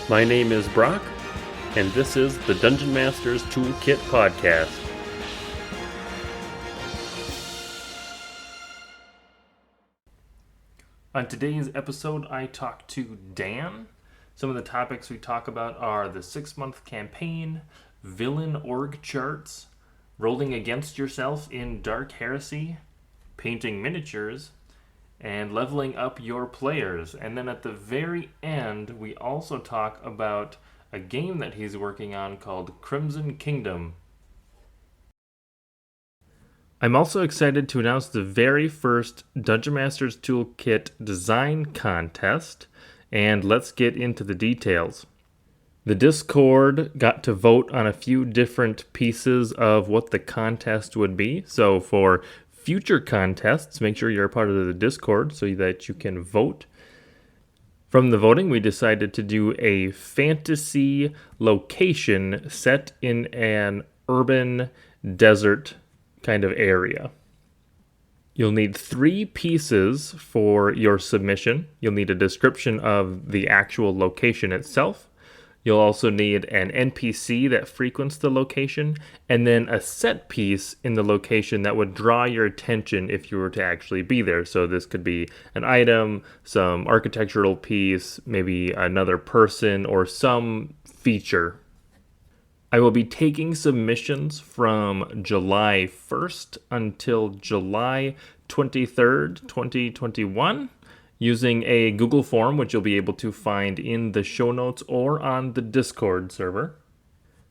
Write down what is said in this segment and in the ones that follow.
My name is Brock, and this is the Dungeon Master's Toolkit podcast. On today's episode, I talk to Dan. Some of the topics we talk about are the 6-month campaign, villain org charts, rolling against yourself in Dark Heresy, painting miniatures, and leveling up your players. And then at the very end, we also talk about a game that he's working on called Crimson Kingdom. I'm also excited to announce the very first Dungeon Master's Toolkit design contest, and let's get into the details. The Discord got to vote on a few different pieces of what the contest would be. So for future contests, make sure you're a part of the Discord so that you can vote. From the voting, we decided to do a fantasy location set in an urban desert kind of area. You'll need 3 pieces for your submission. You'll need a description of the actual location itself. You'll also need an NPC that frequents the location, and then a set piece in the location that would draw your attention if you were to actually be there. So this could be an item, some architectural piece, maybe another person, or some feature. I will be taking submissions from July 1st until July 23rd, 2021. Using a Google form, which you'll be able to find in the show notes or on the Discord server.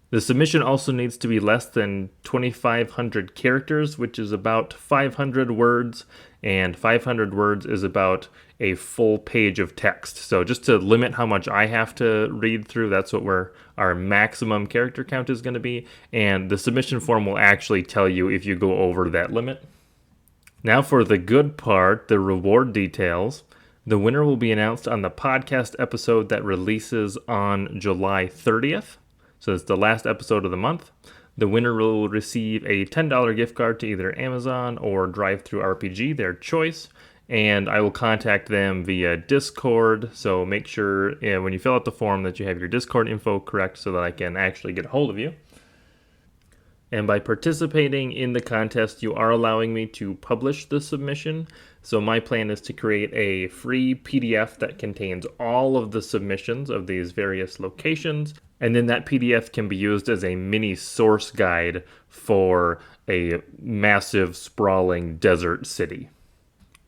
The submission also needs to be less than 2,500 characters, which is about 500 words, and 500 words is about a full page of text. So just to limit how much I have to read through, that's what our maximum character count is going to be, and the submission form will actually tell you if you go over that limit. Now for the good part, the reward details. The winner will be announced on the podcast episode that releases on July 30th. So it's the last episode of the month. The winner will receive a $10 gift card to either Amazon or DriveThruRPG, their choice. And I will contact them via Discord. So make sure when you fill out the form that you have your Discord info correct so that I can actually get a hold of you. And by participating in the contest, you are allowing me to publish the submission. So my plan is to create a free PDF that contains all of the submissions of these various locations. And then that PDF can be used as a mini source guide for a massive, sprawling desert city.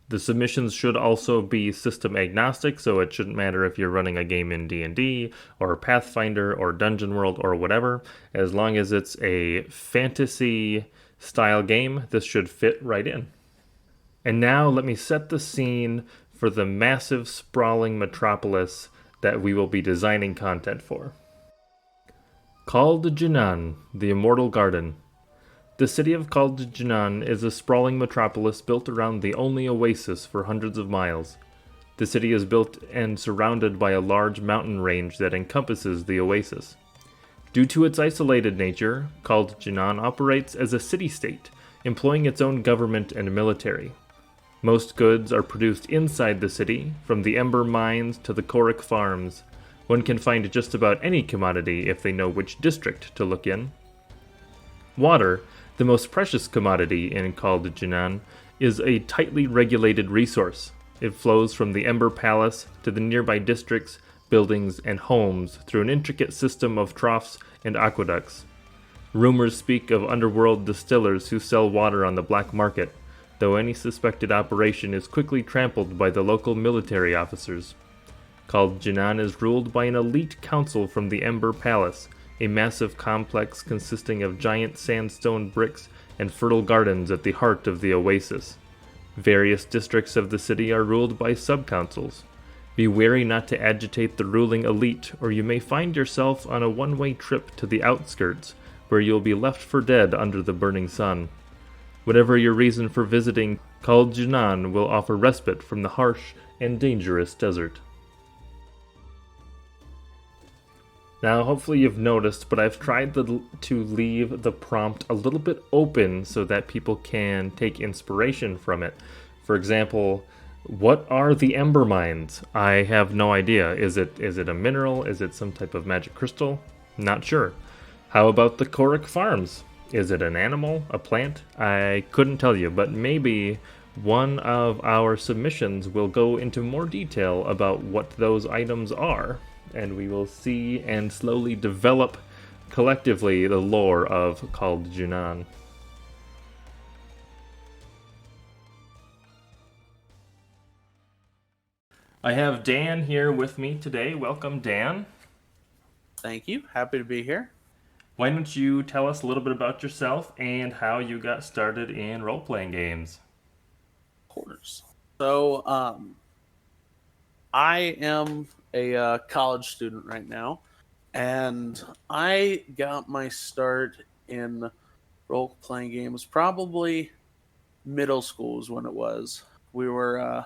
The submissions should also be system agnostic, so it shouldn't matter if you're running a game in D&D or Pathfinder or Dungeon World or whatever. As long as it's a fantasy style game, this should fit right in. And now let me set the scene for the massive sprawling metropolis that we will be designing content for. Called Jinan, the Immortal Garden. The city of Called Jinan is a sprawling metropolis built around the only oasis for hundreds of miles. The city is built and surrounded by a large mountain range that encompasses the oasis. Due to its isolated nature, Called Jinan operates as a city-state, employing its own government and military. Most goods are produced inside the city, from the Ember Mines to the Korik Farms. One can find just about any commodity if they know which district to look in. Water, the most precious commodity in Called Jinan, is a tightly regulated resource. It flows from the Ember Palace to the nearby districts, buildings, and homes through an intricate system of troughs and aqueducts. Rumors speak of underworld distillers who sell water on the black market, though any suspected operation is quickly trampled by the local military officers. Called Jinan is ruled by an elite council from the Ember Palace, a massive complex consisting of giant sandstone bricks and fertile gardens at the heart of the oasis. Various districts of the city are ruled by sub-councils. Be wary not to agitate the ruling elite, or you may find yourself on a one-way trip to the outskirts, where you'll be left for dead under the burning sun. Whatever your reason for visiting, Called Jinan will offer respite from the harsh and dangerous desert. Now, hopefully you've noticed, but I've tried to leave the prompt a little bit open so that people can take inspiration from it. For example, What are the ember mines? I have no idea. Is it a mineral? Is it some type of magic crystal? Not sure. How about the Korik Farms? Is it an animal, a plant? I couldn't tell you, but maybe one of our submissions will go into more detail about what those items are, and we will see and slowly develop collectively the lore of Called Junan. I have Dan here with me today. Welcome, Dan. Thank you. Happy to be here. Why don't you tell us a little bit about yourself and how you got started in role playing games? Of course. So, I am a college student right now, and I got my start in role playing games probably middle school is when it was. We were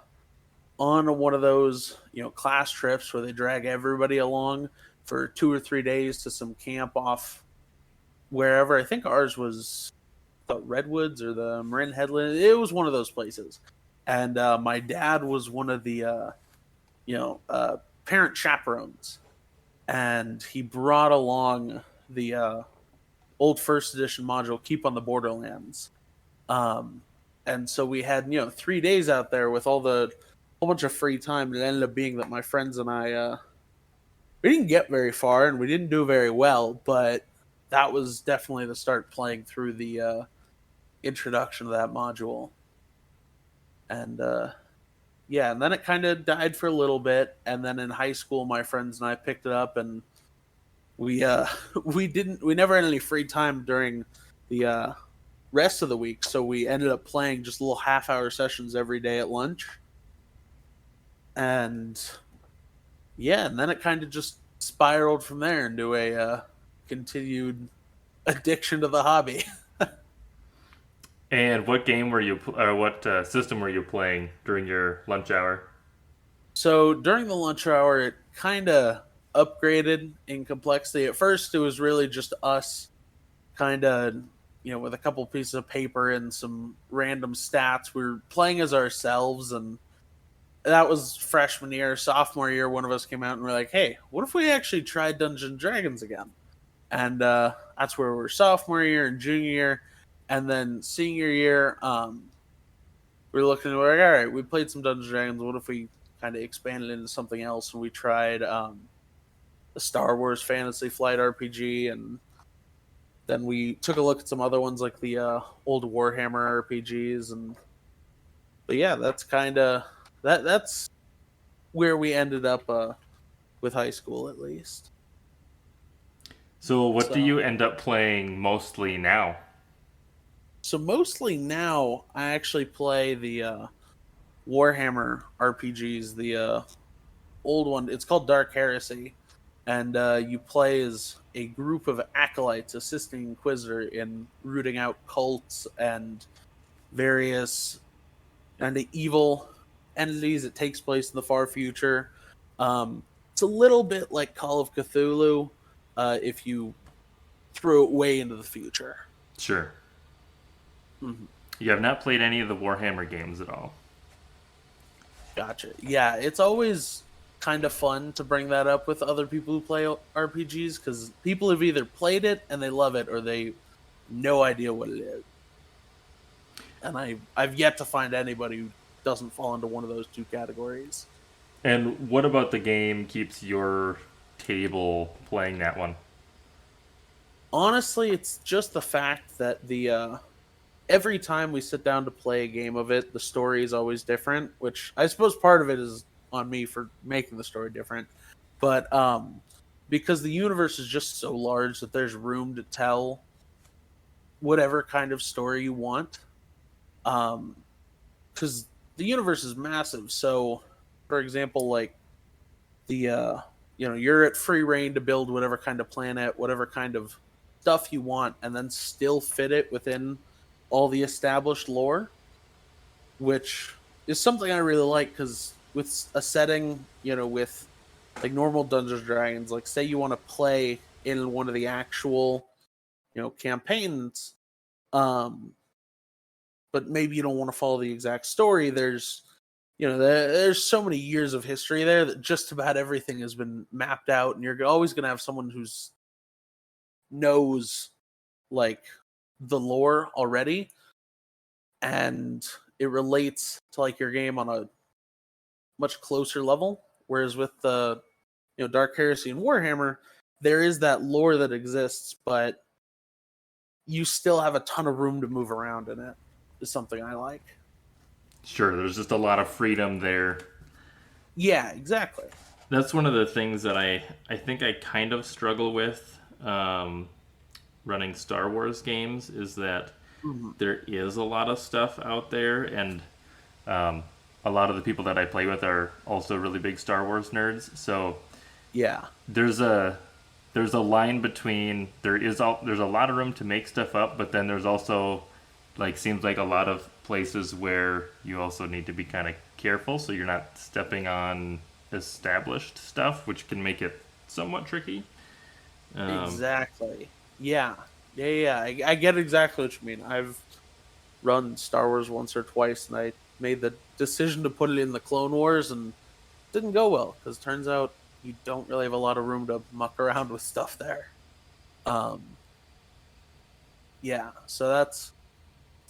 on one of those, class trips where they drag everybody along for 2 or 3 days to some camp off wherever. I think ours was the Redwoods or the Marin Headland. It was one of those places. And my dad was one of the you know parent chaperones, and he brought along the old first edition module Keep on the Borderlands. Um, and so we had 3 days out there with all the whole bunch of free time. It ended up being that my friends and I we didn't get very far and we didn't do very well, but that was definitely the start playing through the introduction to that module. And yeah, and then it kind of died for a little bit, and then in high school my friends and I picked it up, and we we never had any free time during the rest of the week, so we ended up playing just little half-hour sessions every day at lunch. And yeah, and then it kind of just spiraled from there into a continued addiction to the hobby. And what game were you, or what system were you playing during your lunch hour? So during the lunch hour, it kind of upgraded in complexity. At first, it was really just us, kind of, with a couple pieces of paper and some random stats. We were playing as ourselves, and that was freshman year. Sophomore year, one of us came out and we're like, "Hey, what if we actually tried Dungeons and Dragons again?" And that's where we're sophomore year and junior year, and then senior year. We're looking at, we're like, all right, we played some Dungeons and Dragons. What if we kind of expanded into something else? And we tried the Star Wars Fantasy Flight RPG, and then we took a look at some other ones like the old Warhammer RPGs. And but yeah, that's kind of that's where we ended up with high school, at least. So, what do So you end up playing mostly now? so mostly now I actually play the Warhammer RPGs, the old one. It's called Dark Heresy, and you play as a group of acolytes assisting Inquisitor in rooting out cults and various kind of evil entities. It takes place in the far future. It's a little bit like Call of Cthulhu, if you throw it way into the future. Sure. Mhm. You have not played any of the Warhammer games at all. Gotcha. Yeah, it's always kind of fun to bring that up with other people who play RPGs, because people have either played it and they love it, or they no idea what it is. And I've yet to find anybody who doesn't fall into one of those two categories. And what about the game keeps your table playing that one? Honestly, it's just the fact that the every time we sit down to play a game of it, the story is always different, which I suppose part of it is on me for making the story different. But because the universe is just so large that there's room to tell whatever kind of story you want. Because the universe is massive. So, for example, like the you're at free reign to build whatever kind of planet, whatever kind of stuff you want, and then still fit it within all the established lore, which is something I really like. Because with a setting, with like normal Dungeons and Dragons, like say you want to play in one of the actual, campaigns, um, but maybe you don't want to follow the exact story. There's there's so many years of history there that just about everything has been mapped out, and you're always going to have someone who's knows like the lore already, and it relates to like your game on a much closer level. Whereas with the Dark Heresy and Warhammer, there is that lore that exists, but you still have a ton of room to move around in it. Is something I like. Sure, there's just a lot of freedom there. Yeah, exactly. That's one of the things that I think I kind of struggle with running Star Wars games is that Mhm. there is a lot of stuff out there, and um, a lot of the people that I play with are also really big Star Wars nerds. So Yeah, there's a there's a line between there's a lot of room to make stuff up, but then there's also like seems like a lot of places where you also need to be kind of careful so you're not stepping on established stuff, which can make it somewhat tricky. Um, exactly. Yeah, yeah. I get exactly what you mean. I've run Star Wars once or twice, and I made the decision to put it in the Clone Wars, and it didn't go well because turns out you don't really have a lot of room to muck around with stuff there. Um, yeah, so that's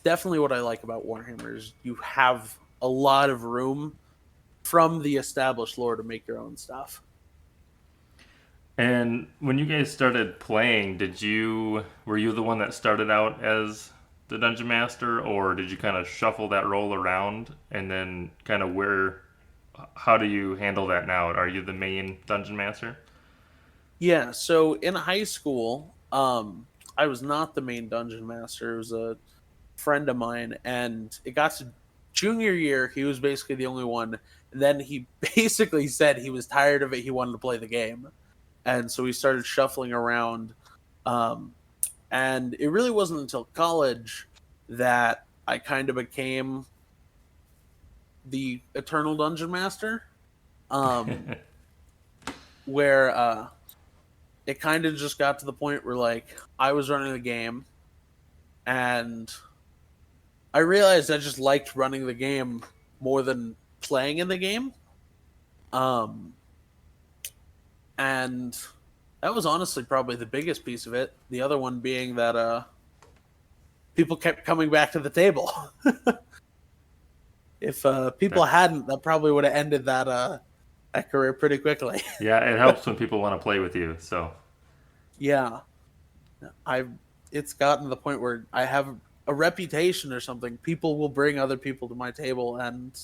definitely what I like about Warhammer is you have a lot of room from the established lore to make your own stuff. and when you guys started playing, were you the one that started out as the dungeon master, or did you kind of shuffle that role around and then kind of where how do you handle that now? Are you the main dungeon master? Yeah, so in high school, I was not the main dungeon master. It was a friend of mine, and it got to junior year. He was basically the only one. And then he basically said he was tired of it. He wanted to play the game, and so we started shuffling around. Um, and it really wasn't until college that I kind of became the eternal dungeon master. Um, where it kind of just got to the point where like I was running the game, and I realized I just liked running the game more than playing in the game. Um, and that was honestly probably the biggest piece of it. The other one being that people kept coming back to the table. If people hadn't, that probably would have ended that career pretty quickly. Yeah, it helps when people want to play with you. So Yeah, I've it's gotten to the point where I have a reputation or something. People will bring other people to my table, and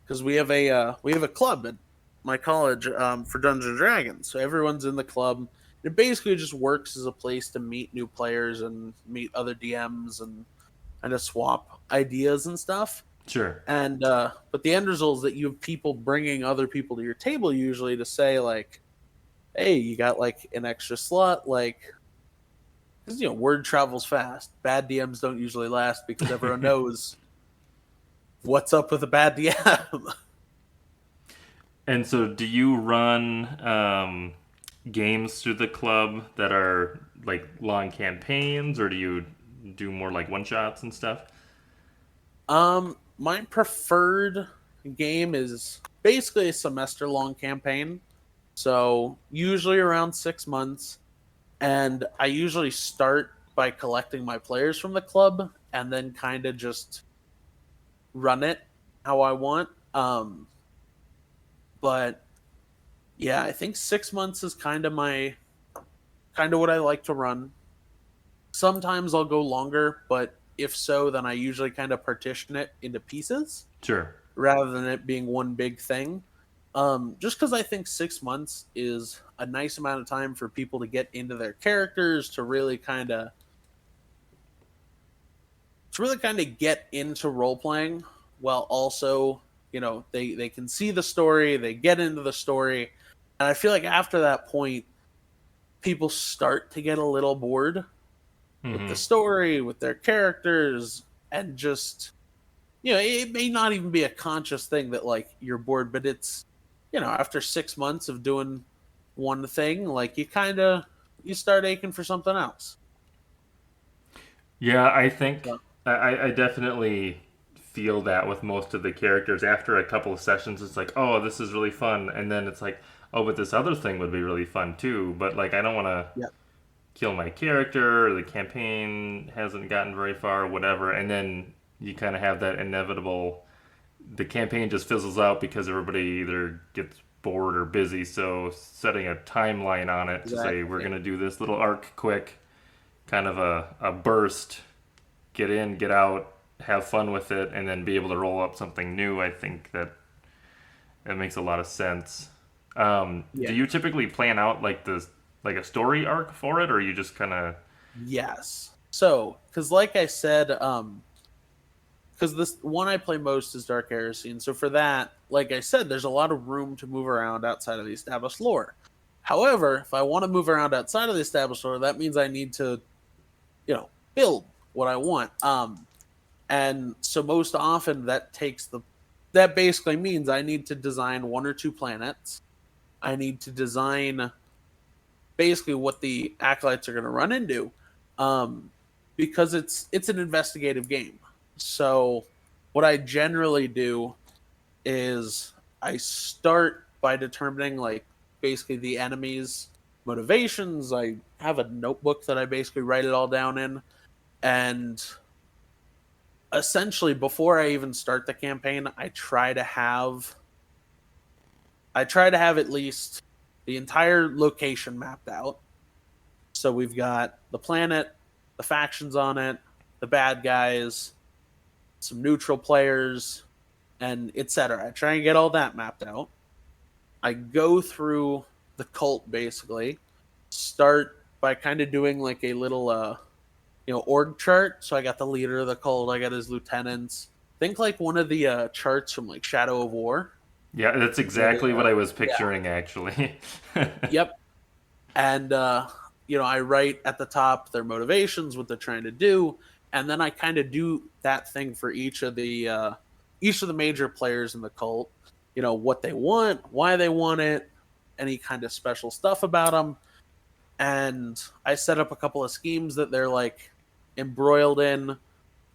because we have a club at my college for Dungeons and Dragons, so everyone's in the club. It basically just works as a place to meet new players and meet other DMs and kind of swap ideas and stuff. sure. And but the end result is that you have people bringing other people to your table usually to say like, "Hey, you got like an extra slot?" Like, because word travels fast. Bad DMs don't usually last because everyone knows what's up with a bad DM. And so, do you run games through the club that are like long campaigns, or do you do more like one shots and stuff? My preferred game is basically a semester long campaign. So usually around 6 months. And I usually start by collecting my players from the club and then kind of just run it how I want. But yeah, I think 6 months is kind of what I like to run. Sometimes I'll go longer, but if so, then I usually kind of partition it into pieces Sure. rather than it being one big thing. Just because I think 6 months is a nice amount of time for people to get into their characters, to really kind of get into role playing, while also they can see the story, they get into the story, and I feel like after that point, people start to get a little bored with the Hmm. story, with their characters, and just it may not even be a conscious thing that like you're bored, but it's after 6 months of doing one thing, like you start aching for something else. Yeah, I think So, I definitely feel that with most of the characters. After a couple of sessions, it's like, oh, this is really fun, and then it's like, oh, but this other thing would be really fun too. But like, I don't want to Yeah. kill my character, or the campaign hasn't gotten very far, or whatever. And then you kind of have that inevitable. The campaign just fizzles out because everybody either gets bored or busy. So setting a timeline on it to say we're Exactly. going to do this little arc quick, kind of a burst, get in, get out, have fun with it, and then be able to roll up something new. I think that makes a lot of sense. Yeah. Do you typically plan out like a story arc for it, or you just kind of? Yes. So, because like I said, because this one I play most is Dark Heresy, and so for that, like I said, there's a lot of room to move around outside of the established lore. However, if I want to move around outside of the established lore, that means I need to, build what I want. And so most often that basically means I need to design one or two planets. I need to design basically what the acolytes are going to run into, um, because it's an investigative game. So what I generally do is I start by determining like basically the enemy's motivations. I have a notebook that I basically write it all down in, and essentially before I even start the campaign, I try to have at least the entire location mapped out. So we've got the planet, the factions on it, the bad guys, some neutral players, and etc. I try and get all that mapped out. I go through the cult basically, start by kind of doing like a little org chart. So I got the leader of the cult, I got his lieutenants. Think like one of the charts from like Shadow of War, Yeah, that's where they exactly what I was yeah, picturing actually. yep. And I write at the top their motivations, what they're trying to do, and then I kind of do that thing for each of the major players in the cult. What they want, why they want it, any kind of special stuff about them, and I set up a couple of schemes that they're like embroiled in,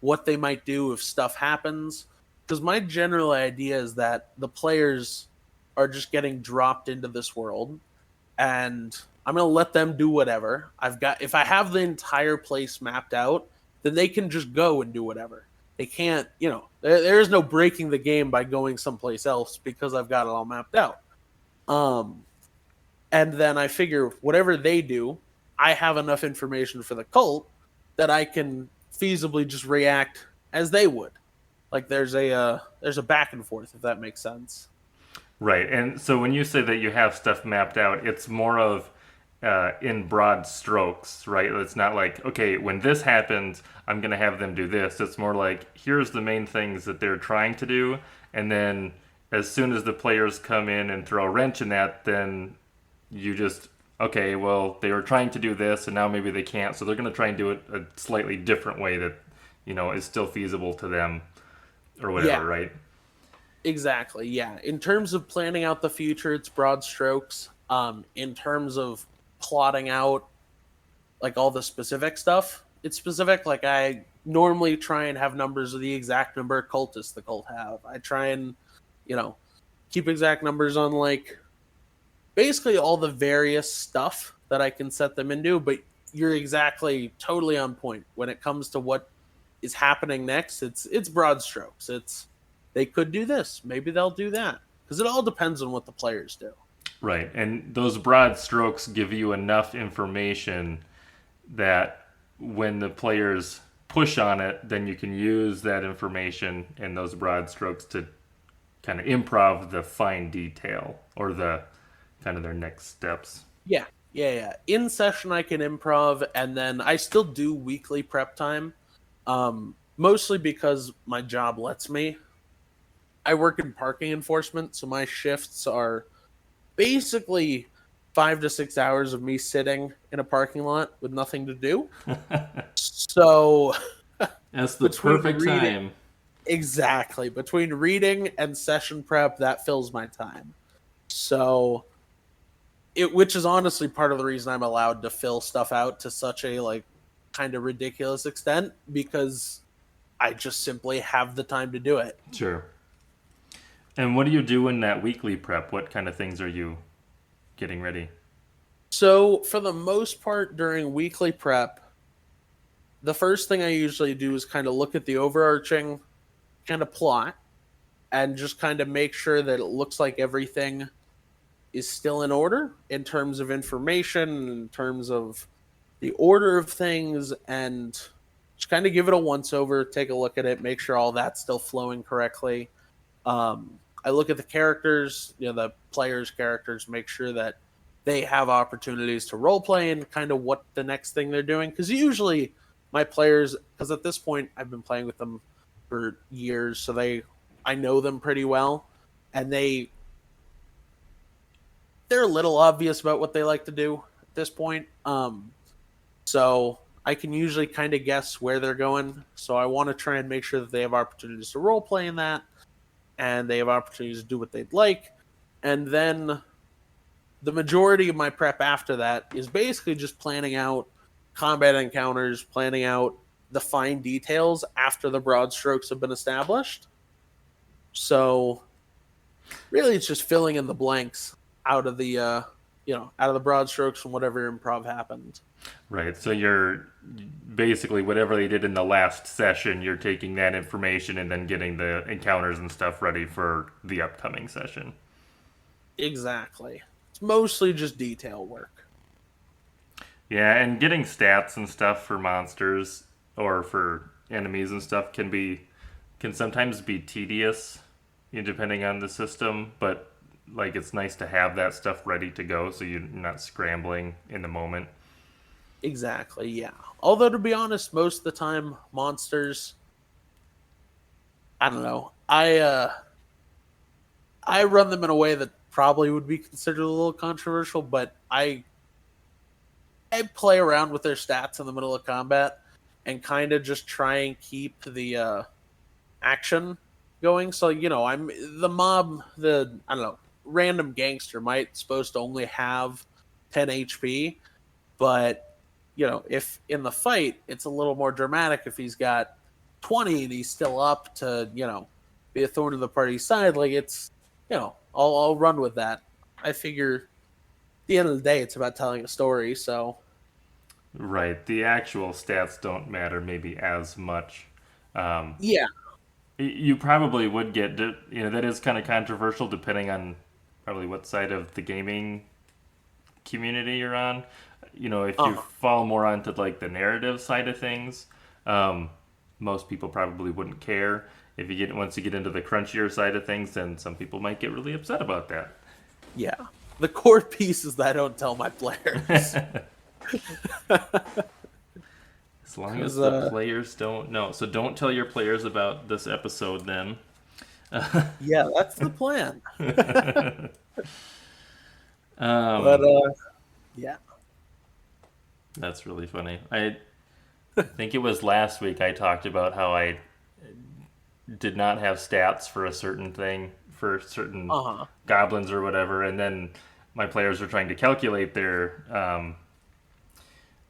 what they might do if stuff happens. Because my general idea is that the players are just getting dropped into this world, and I'm going to let them do whatever. If I have the entire place mapped out, then they can just go and do whatever. They can't, there is no breaking the game by going someplace else because I've got it all mapped out. Um, and then I figure whatever they do, I have enough information for the cult that I can feasibly just react as they would. Like there's a back and forth, if that makes sense. Right. And so when you say that you have stuff mapped out, it's more of in broad strokes, right? It's not like, okay, when this happens, I'm going to have them do this. It's more like, here's the main things that they're trying to do. And then as soon as the players come in and throw a wrench in that, then you just, okay, well, they were trying to do this and now maybe they can't. So they're going to try and do it a slightly different way that, is still feasible to them or whatever, Yeah, right? exactly. Yeah. In terms of planning out the future, it's broad strokes. In terms of plotting out like all the specific stuff, it's specific. Like I normally try and have numbers of the exact number of cultists the cult have. I try and, you know, keep exact numbers on like basically all the various stuff that I can set them into, but you're exactly totally on point when it comes to what is happening next. It's broad strokes. It's they could do this, maybe they'll do that, because it all depends on what the players do. Right. And those broad strokes give you enough information that when the players push on it, then you can use that information and those broad strokes to kind of improv the fine detail or the kind of their next steps. Yeah, yeah. In session, I can improv, and then I still do weekly prep time. Mostly because my job lets me. I work in parking enforcement, so my shifts are basically 5 to 6 hours of me sitting in a parking lot with nothing to do. So That's the between perfect reading, time. exactly, between reading and session prep, that fills my time. So which is honestly part of the reason I'm allowed to fill stuff out to such a like kind of ridiculous extent, because I just simply have the time to do it. Sure. And what do you do in that weekly prep? What kind of things are you getting ready? So, for the most part, during weekly prep, the first thing I usually do is kind of look at the overarching kind of plot and just kind of make sure that it looks like everything is still in order in terms of information, in terms of the order of things, and just kind of give it a once over, take a look at it, make sure all that's still flowing correctly. I look at the characters, the players' characters, make sure that they have opportunities to role play and kind of what the next thing they're doing. Because usually my players, because at this point I've been playing with them for years, so I know them pretty well, and they're a little obvious about what they like to do at this point. So I can usually kind of guess where they're going. So I want to try and make sure that they have opportunities to role play in that, and they have opportunities to do what they'd like. And then the majority of my prep after that is basically just planning out combat encounters, planning out the fine details after the broad strokes have been established. So really, it's just filling in the blanks out of the out of the broad strokes from whatever improv happened. Right. So you're basically whatever they did in the last session, you're taking that information and then getting the encounters and stuff ready for the upcoming session. Exactly. It's mostly just detail work. Yeah, and getting stats and stuff for monsters or for enemies and stuff can sometimes be tedious, depending on the system. But like it's nice to have that stuff ready to go, so you're not scrambling in the moment. Exactly, yeah. Although to be honest, most of the time monsters, I don't know. I run them in a way that probably would be considered a little controversial, but I play around with their stats in the middle of combat and kind of just try and keep the action going. So, I'm the mob, I don't know, random gangster might supposed to only have 10 HP, but if in the fight it's a little more dramatic if he's got 20 and he's still up to, be a thorn in the party's side, like it's, I'll run with that. I figure at the end of the day it's about telling a story, so Right. The actual stats don't matter maybe as much. Um, yeah. you probably would get, that is kind of controversial depending on probably what side of the gaming community you're on. If you Uh-huh. fall more onto like the narrative side of things, um, most people probably wouldn't care. If you get once you get into the crunchier side of things, then some people might get really upset about that. Yeah. The core piece is that I don't tell my players. As long as 'Cause, the players don't know. So don't tell your players about this episode then. yeah, that's the plan. But um, yeah. that's really funny. I think it was last week I talked about how I did not have stats for a certain thing, for certain Uh-huh. goblins or whatever, and then my players were trying to calculate their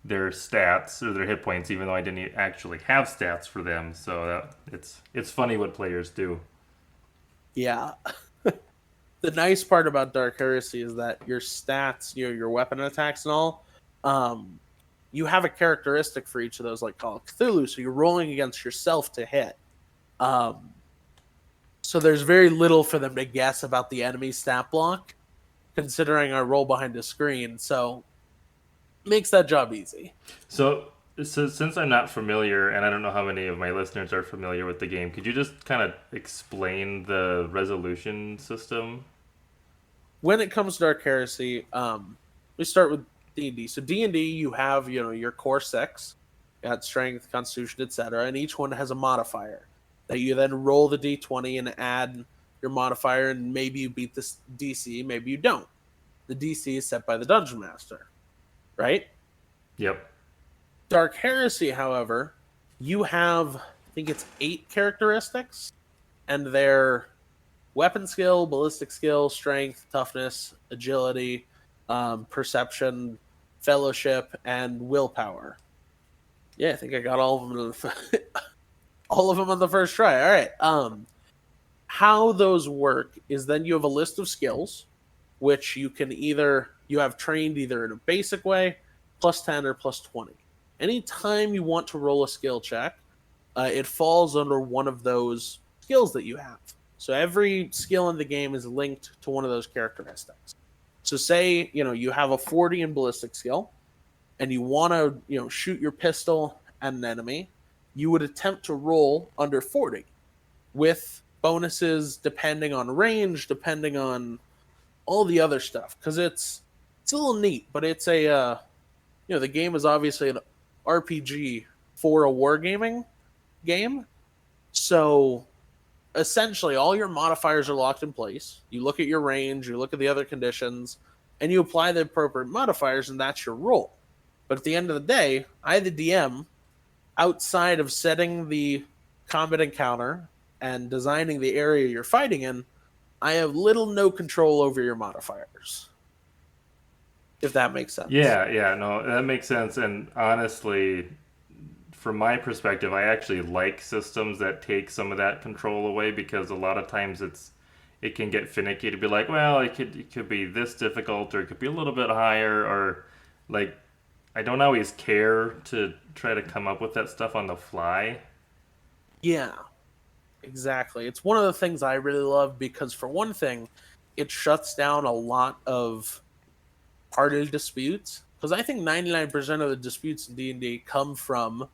stats or their hit points, even though I didn't actually have stats for them. So it's funny what players do. Yeah. The nice part about Dark Heresy is that your stats, your weapon attacks and all, um, you have a characteristic for each of those, like Call of Cthulhu. So you're rolling against yourself to hit. Um, so there's very little for them to guess about the enemy stat block, considering I roll behind a screen. So makes that job easy. So since I'm not familiar, and I don't know how many of my listeners are familiar with the game, could you just kind of explain the resolution system? When it comes to Dark Heresy, we start with D&D. So D&D, you have your core six, you got strength, constitution, etc., and each one has a modifier that you then roll the d20 and add your modifier, and maybe you beat this DC, maybe you don't. The DC is set by the dungeon master, right? Yep. Dark Heresy, however, you have, I think it's 8 characteristics, and they're weapon skill, ballistic skill, strength, toughness, agility, perception, fellowship, and willpower. Yeah, I think I got all of them. All of them on the first try. All right. How those work is then you have a list of skills, which you have trained either in a basic way, plus 10 or plus 20. Anytime you want to roll a skill check, it falls under one of those skills that you have. So every skill in the game is linked to one of those characteristics. So say, you have a 40 in ballistic skill and you want to, shoot your pistol at an enemy, you would attempt to roll under 40 with bonuses depending on range, depending on all the other stuff because it's a little neat, but it's the game is obviously an RPG for a wargaming game. So essentially, all your modifiers are locked in place. You look at your range, you look at the other conditions, and you apply the appropriate modifiers, and that's your roll. But at the end of the day, I, the DM, outside of setting the combat encounter and designing the area you're fighting in, I have little no control over your modifiers. If that makes sense. Yeah, no, that makes sense. And honestly, from my perspective, I actually like systems that take some of that control away because a lot of times it can get finicky to be like, well, it could be this difficult or it could be a little bit higher or like I don't always care to try to come up with that stuff on the fly. Yeah, exactly. It's one of the things I really love because, for one thing, it shuts down a lot of party disputes. Because I think 99% of the disputes in D&D come from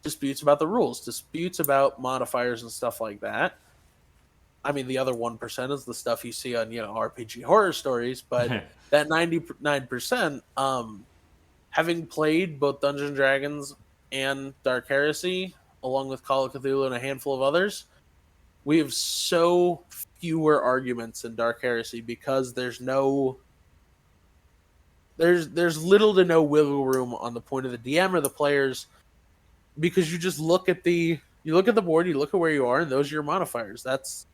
disputes about the rules, disputes about modifiers and stuff like that. I mean, the other 1% is the stuff you see on, RPG horror stories, but that 99%, having played both Dungeons and Dragons and Dark Heresy, along with Call of Cthulhu and a handful of others, we have so fewer arguments in Dark Heresy because there's little to no wiggle room on the point of the DM or the players because you just look at the board, you look at where you are, and those are your modifiers. That's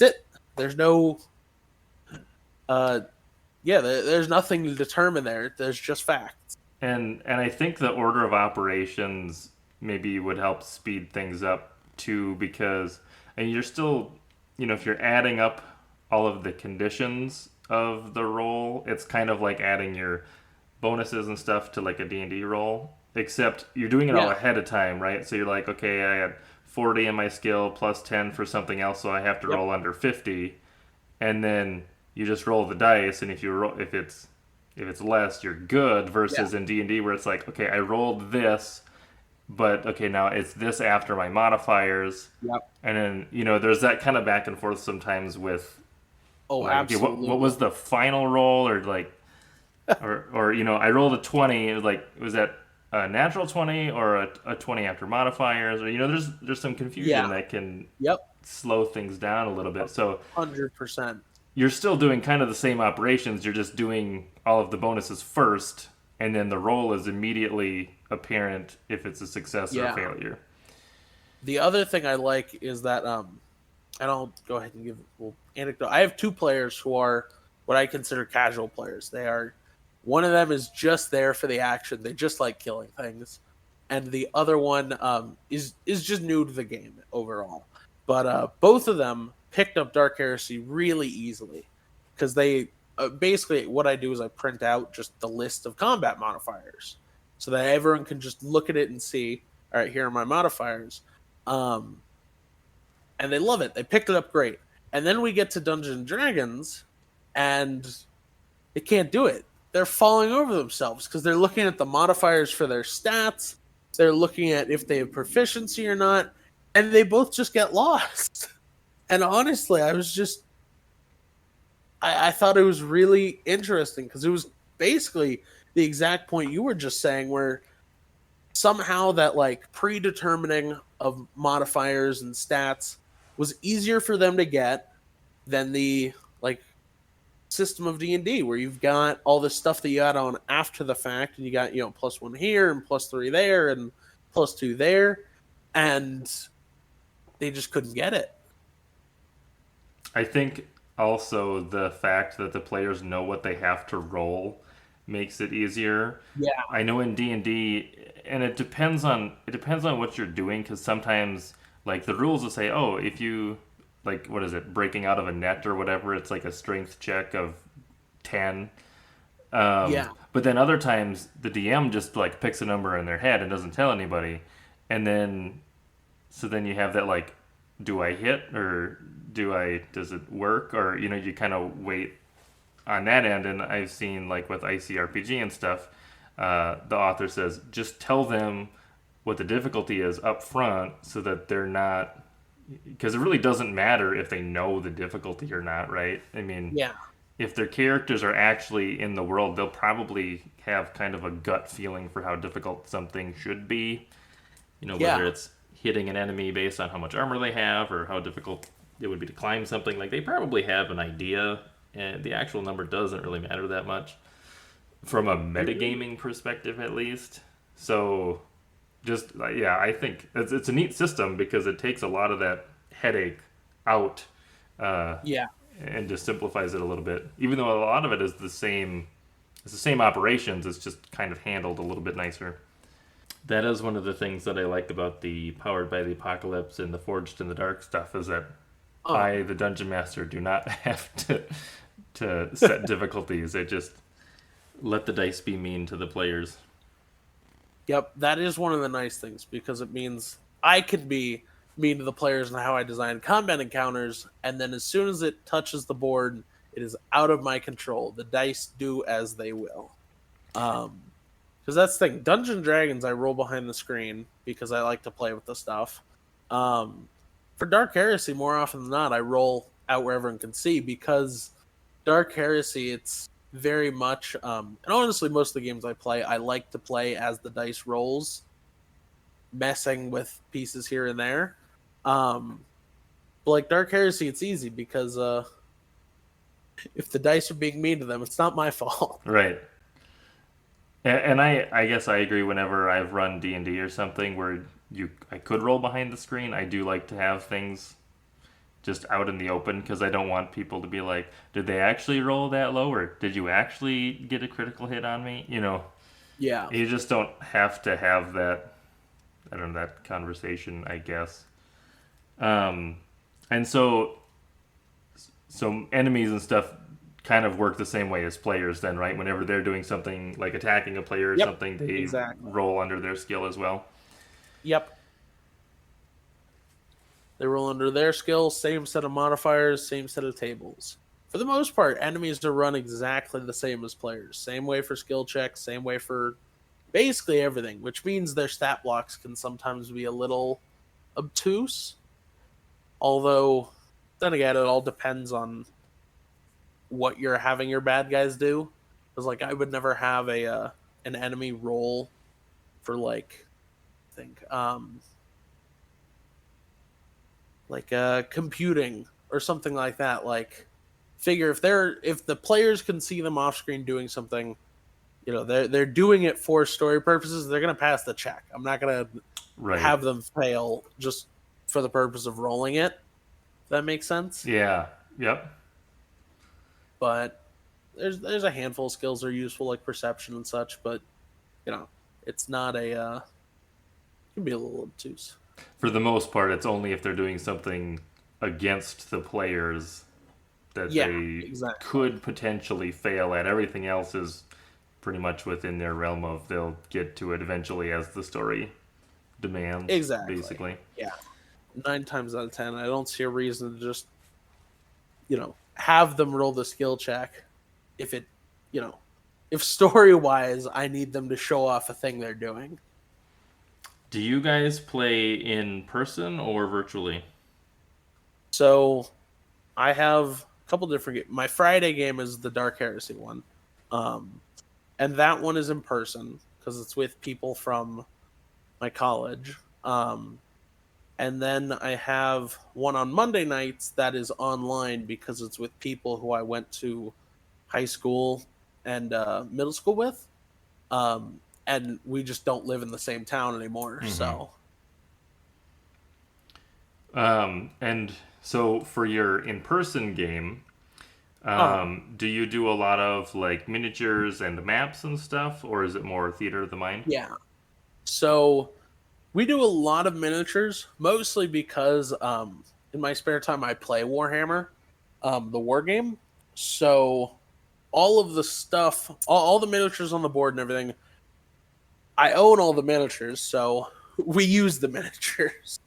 it. There's no uh there's nothing to determine there. There's just facts. And I think the order of operations maybe would help speed things up too because and you're still if you're adding up all of the conditions of the roll, it's kind of like adding your bonuses and stuff to like a D&D roll, except you're doing it all Yeah. ahead of time, right? So you're like, okay, I had 40 in my skill plus 10 for something else, so I have to Yep. roll under 50, and then you just roll the dice, and if it's less, you're good. Yeah. Versus in D&D where it's like, okay, I rolled this, but okay, now it's this after my modifiers, Yep. and then there's that kind of back and forth sometimes with Oh, like, okay, what was absolutely. the final roll, or like, or I rolled a 20. It was like, was that a natural 20 or a 20 after modifiers, or there's some confusion Yeah. that can Yep. slow things down a little bit. So 100%. you're still doing kind of the same operations. You're just doing all of the bonuses first, and then the roll is immediately apparent if it's a success or a Yeah. failure. The other thing I like is that and I'll go ahead and give a little anecdote. I have two players who are what I consider casual players. They are one of them is just there for the action. They just like killing things, and the other one is just new to the game overall. But both of them picked up Dark Heresy really easily because they basically what I do is I print out just the list of combat modifiers so that everyone can just look at it and see. All right, here are my modifiers. Um, and they love it. They picked it up great. And then we get to Dungeons and Dragons, and they can't do it. They're falling over themselves because they're looking at the modifiers for their stats. They're looking at if they have proficiency or not, and they both just get lost. And honestly, I thought it was really interesting because it was basically the exact point you were just saying, where somehow that like predetermining of modifiers and stats was easier for them to get than the like system of D&D where you've got all this stuff that you add on after the fact and you got plus one here and plus three there and plus two there, and they just couldn't get it. I think also the fact that the players know what they have to roll makes it easier. Yeah. I know in D&D, and it depends on what you're doing because sometimes Like the rules will say, oh, if you like what is it, breaking out of a net or whatever, it's like a strength check of 10. Yeah, But then other times the DM just like picks a number in their head and doesn't tell anybody, and then so then you have that like, do I hit or does it work, or you kind of wait on that end. And I've seen like with ICRPG and stuff, the author says just tell them what the difficulty is up front so that they're not, because it really doesn't matter if they know the difficulty or not, right? I mean, yeah, if their characters are actually in the world, they'll probably have kind of a gut feeling for how difficult something should be. yeah, Whether it's hitting an enemy based on how much armor they have or how difficult it would be to climb something. Like they probably have an idea, and the actual number doesn't really matter that much from a metagaming perspective, at least. So, just yeah, I think it's a neat system because it takes a lot of that headache out. Uh, yeah. and just simplifies it a little bit. Even though a lot of it is the same, it's the same operations. It's just kind of handled a little bit nicer. That is one of the things that I like about the Powered by the Apocalypse and the Forged in the Dark stuff is that Oh, I, the dungeon master, do not have to set difficulties. I just let the dice be mean to the players. yep. That is one of the nice things because it means I could be mean to the players and how I design combat encounters, and then as soon as it touches the board, it is out of my control. The dice do as they will. Because that's the thing. Dungeons and Dragons, I roll behind the screen because I like to play with the stuff. Um, for Dark Heresy, more often than not, I roll out where everyone can see because Dark Heresy, it's very much, and honestly, most of the games I play, I like to play as the dice rolls, messing with pieces here and there. Um, but like Dark Heresy, it's easy because if the dice are being mean to them, it's not my fault. Right. And I guess I agree. Whenever I've run D&D or something where I could roll behind the screen, I do like to have things just out in the open because I don't want people to be like, did they actually roll that low, or did you actually get a critical hit on me? Yeah, You just don't have to have that, I don't know, that conversation, I guess. Um, and so enemies and stuff kind of work the same way as players then, right? Whenever they're doing something like attacking a player or yep, something, they exactly. roll under their skill as well. Yep. They roll under their skill, same set of modifiers, same set of tables. For the most part, enemies are run exactly the same as players. Same way for skill checks, same way for basically everything, which means their stat blocks can sometimes be a little obtuse. Although, then again, it all depends on what you're having your bad guys do. Because, like, I would never have an enemy roll for, like, I think, computing or something like that. Like, figure if the players can see them off screen doing something, they're doing it for story purposes. They're gonna pass the check. I'm not gonna Right. have them fail just for the purpose of rolling it. If that makes sense. Yeah. Yep. But there's a handful of skills that are useful like perception and such. But you know, it's not a it can be a little obtuse. For the most part, it's only if they're doing something against the players that Yeah, they exactly, could potentially fail at. Everything else is pretty much within their realm of they'll get to it eventually as the story demands, exactly. basically. Yeah, 9 times out of 10, I don't see a reason to just have them roll the skill check if it you know if story wise I need them to show off a thing they're doing. Do you guys play in person or virtually? So I have a couple different games. My Friday game is the Dark Heresy one, um, and that one is in person because it's with people from my college. And then I have one on Monday nights that is online because it's with people who I went to high school and middle school with. And we just don't live in the same town anymore. Mm-hmm. So, And so for your in-person game, uh, do you do a lot of like miniatures and maps and stuff, or is it more theater of the mind? yeah. So We do a lot of miniatures, mostly because in my spare time I play Warhammer, the war game. So all of the stuff, all the miniatures on the board and everything, I own all the miniatures, so we use the miniatures.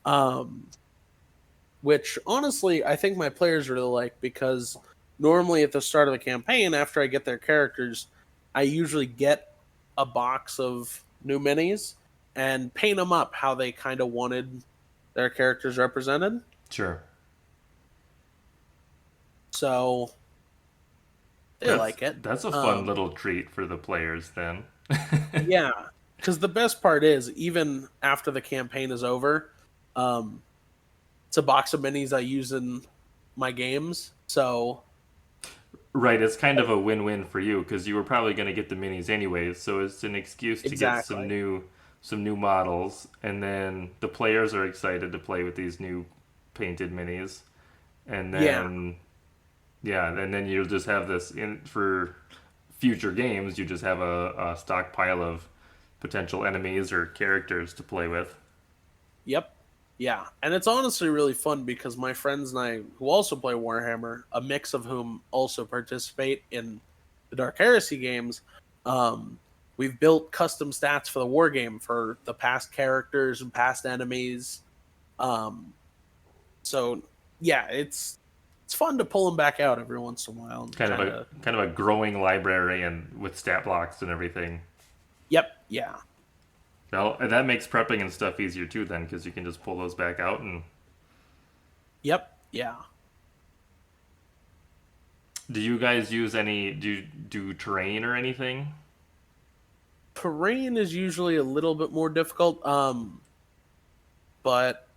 Um, which honestly I think my players really like because normally at the start of the campaign, after I get their characters, I usually get a box of new minis and paint them up how they kind of wanted their characters represented. Sure. So they That's like it. that's a fun little treat for the players then. Yeah, because the best part is even after the campaign is over, um, it's a box of minis I use in my games. So Right, it's kind of a win-win for you because you were probably going to get the minis anyways, so it's an excuse to get exactly. some new models, and then the players are excited to play with these new painted minis, and Yeah. then yeah, and then you'll just have this in for future games. You just have a stockpile of potential enemies or characters to play with. Yep. Yeah. And it's honestly really fun because my friends and I, who also play Warhammer, a mix of whom also participate in the Dark Heresy games, um, we've built custom stats for the war game for the past characters and past enemies. Um, so yeah, it's fun to pull them back out every once in a while and Kind of kind a of. kind of a growing library and with stat blocks and everything. Yep. Yeah. Well, and that makes prepping and stuff easier too, then, because you can just pull those back out. And Yep. Yeah. do you guys use any? Do you do terrain or anything? Terrain is usually a little bit more difficult, but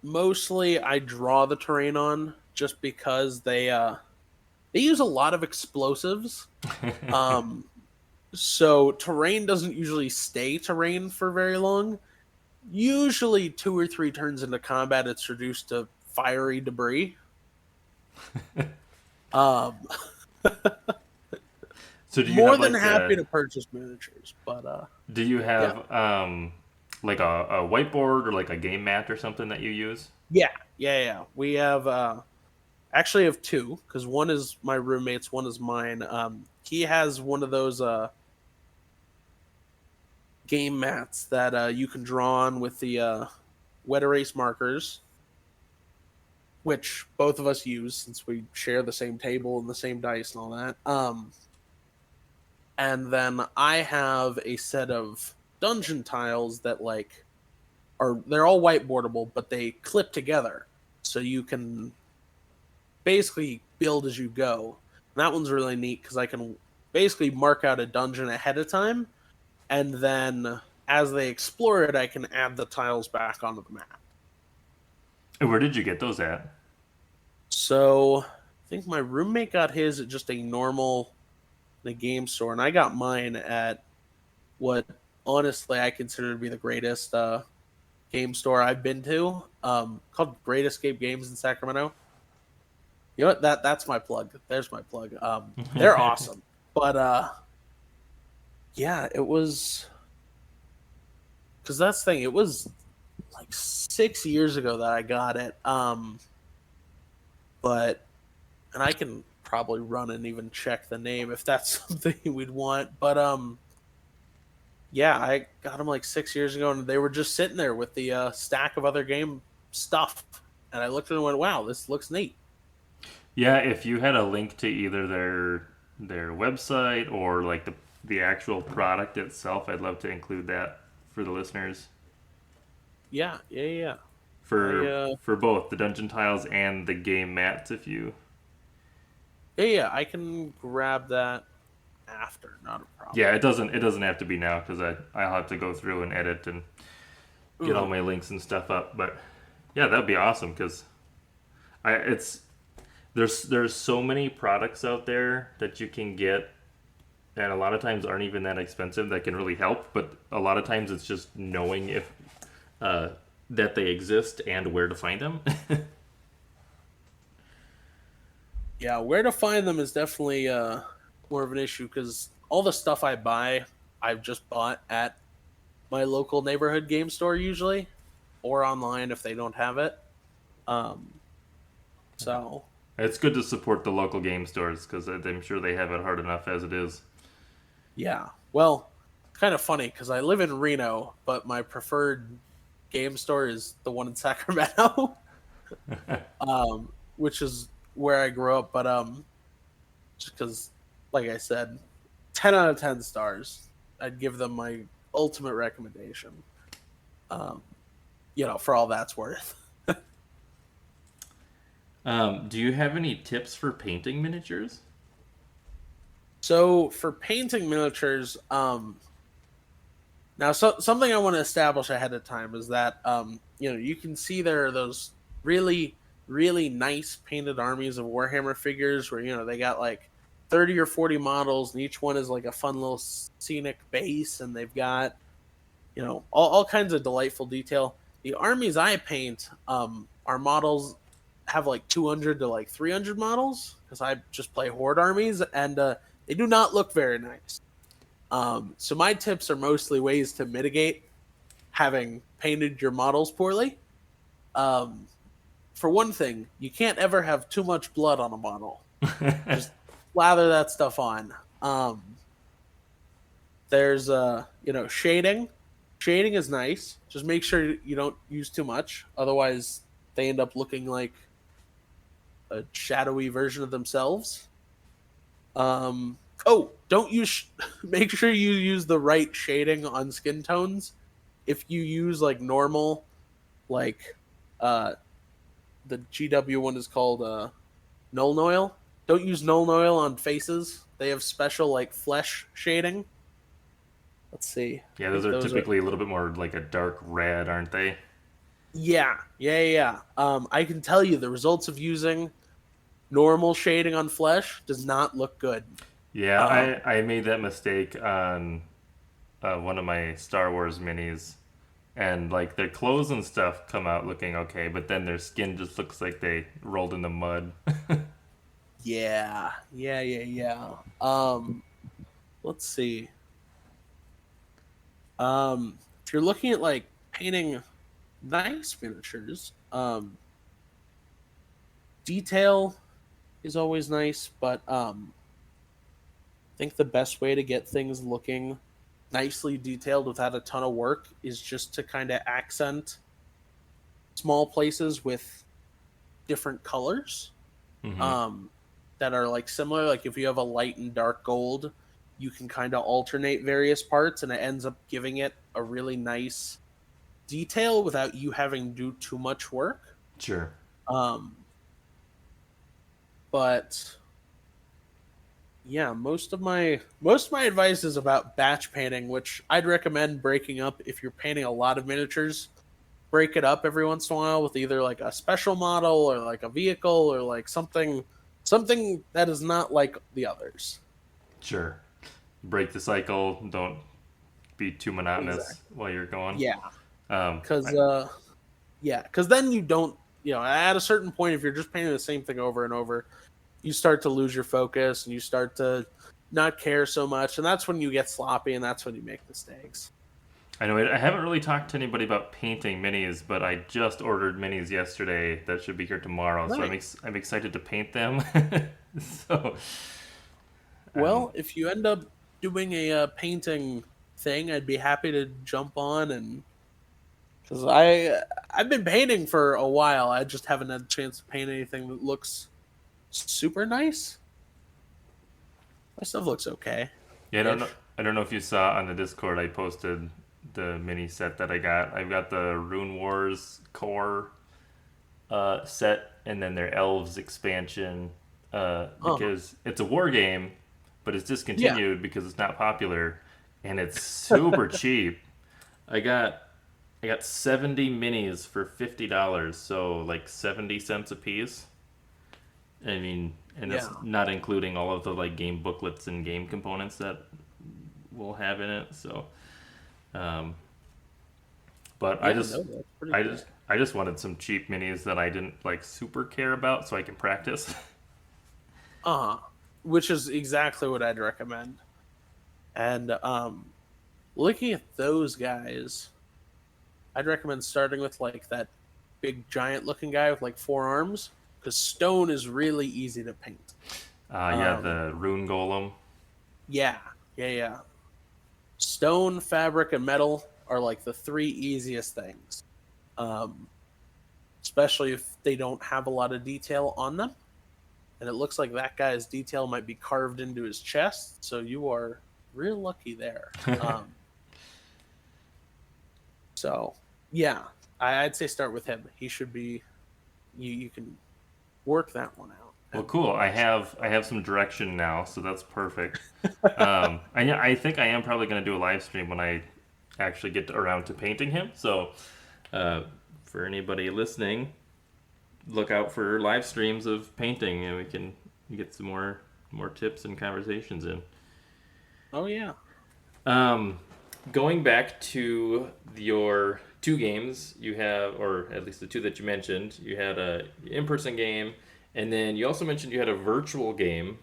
mostly I draw the terrain on just because they use a lot of explosives. Um so terrain doesn't usually stay terrain for very long. Usually 2 or 3 turns into combat it's reduced to fiery debris. Um So do you More have than like happy a? to purchase miniatures, but Do you yeah. have like a whiteboard or like a game mat or something that you use? Yeah. Yeah, yeah. We have actually have two cuz one is my roommate's, one is mine. He has one of those game mats that you can draw on with the wet erase markers, which both of us use since we share the same table and the same dice and all that. And then I have a set of dungeon tiles that are they're all whiteboardable, but they clip together, so you can basically build as you go. And that one's really neat because I can basically mark out a dungeon ahead of time, and then as they explore it, I can add the tiles back onto the map. And where did you get those at? So I think my roommate got his at just a normal the game store, and I got mine at what honestly I consider to be the greatest game store I've been to, called Great Escape Games in Sacramento. You know what? That's my plug. There's my plug. They're awesome, but yeah, it was because that's the thing. It was like 6 years ago that I got it. But and I can probably run and even check the name if that's something we'd want. But yeah, I got them like 6 years ago, and they were just sitting there with the stack of other game stuff. And I looked at it and went, "Wow, this looks neat." Yeah, if you had a link to either their website or like the actual product itself, I'd love to include that for the listeners. Yeah, yeah, yeah. I For both the dungeon tiles and the game mats if you. yeah, yeah. I can grab that after, not a Yeah, problem. it doesn't have to be now because I'll have to go through and edit and get all Mm. my links and stuff up. But yeah, that'd be awesome because I it's there's so many products out there that you can get and a lot of times aren't even that expensive that can really help. But a lot of times it's just knowing if uh, that they exist and where to find them. Yeah, where to find them is definitely more of an issue because all the stuff I buy, I've just bought at my local neighborhood game store usually, or online if they don't have it. Um, so It's good to support the local game stores because I'm sure they have it hard enough as it is. yeah, well, kind of funny because I live in Reno, but my preferred game store is the one in Sacramento, which is where I grew up. But just because, like I said, 10 out of 10 stars. I'd give them my ultimate recommendation. Um, for all that's worth. Do you have any tips for painting miniatures? So for painting miniatures, now something I want to establish ahead of time is that you can see there are those really really nice painted armies of Warhammer figures where they got like 30 or 40 models and each one is like a fun little scenic base and they've got all kinds of delightful detail. The armies I paint are models have like 200 to like 300 models because I just play horde armies and they do not look very nice. So my tips are mostly ways to mitigate having painted your models poorly. Um, for one thing, you can't ever have too much blood on a model. Just lather that stuff on. There's shading. Shading is nice. Just make sure you don't use too much. Otherwise, they end up looking like a shadowy version of themselves. Don't use. Make sure you use the right shading on skin tones. If you use like normal, like uh, the GW one is called Null Oil. Don't use Null Oil on faces. They have special like flesh shading. Let's see. Yeah, I those think are those are. typically a little bit more like a dark red, aren't they? Yeah. I can tell you the results of using normal shading on flesh does not look good. Yeah, Um, I made that mistake on one of my Star Wars minis, and like their clothes and stuff come out looking okay, but then their skin just looks like they rolled in the mud. yeah. Let's see. If you're looking at like painting nice miniatures, detail is always nice, but I think the best way to get things looking nicely detailed without a ton of work is just to kind of accent small places with different colors Hmm. um, that are like similar. Like if you have a light and dark gold, you can kind of alternate various parts, and it ends up giving it a really nice detail without you having to do too much work. Sure. Um, but yeah, most of my advice is about batch painting, which I'd recommend breaking up if you're painting a lot of miniatures. Break it up every once in a while with either like a special model or like a vehicle or like something that is not like the others. Sure. Break the cycle. Don't be too monotonous Exactly. while you're going. Yeah, Um, because I, then you don't at a certain point if you're just painting the same thing over and over, you start to lose your focus and you start to not care so much, and that's when you get sloppy and that's when you make mistakes. I know I haven't really talked to anybody about painting minis, but I just ordered minis yesterday that should be here tomorrow, so Nice. I'm excited to paint them. So, um, Well, if you end up doing a painting thing, I'd be happy to jump on and because I've been painting for a while. I just haven't had a chance to paint anything that looks super nice. My stuff looks okay yeah, ish. I don't know if you saw on the Discord I posted the mini set that I got. I've got the Rune Wars core set and then their Elves expansion Oh because it's a war game, but it's yeah, discontinued because it's not popular and it's super cheap. I got I got 70 minis for $50, so like 70 cents a piece. I mean, and that's yeah, not including all of the like game booklets and game components that we'll have in it. So, um, but yeah. No, that's pretty cool. I just wanted some cheap minis that I didn't like super care about, so I can practice. Uh huh. Which is exactly what I'd recommend. And looking at those guys, I'd recommend starting with like that big giant looking guy with like four arms because stone is really easy to paint. Yeah, Um, the rune golem. yeah, yeah. Stone, fabric, and metal are like the three easiest things, um, especially if they don't have a lot of detail on them. And it looks like that guy's detail might be carved into his chest, so you are real lucky there. So yeah, I'd say start with him. He should be you can work that one out. Well, And cool. I have some direction now, so that's perfect. I think I am probably going to do a live stream when I actually get around to painting him. So, uh, for anybody listening, look out for live streams of painting, and we can get some more tips and conversations in. oh yeah, Um, Going back to your two games you have, or at least the two that you mentioned, you had a in-person game, and then you also mentioned you had a virtual game.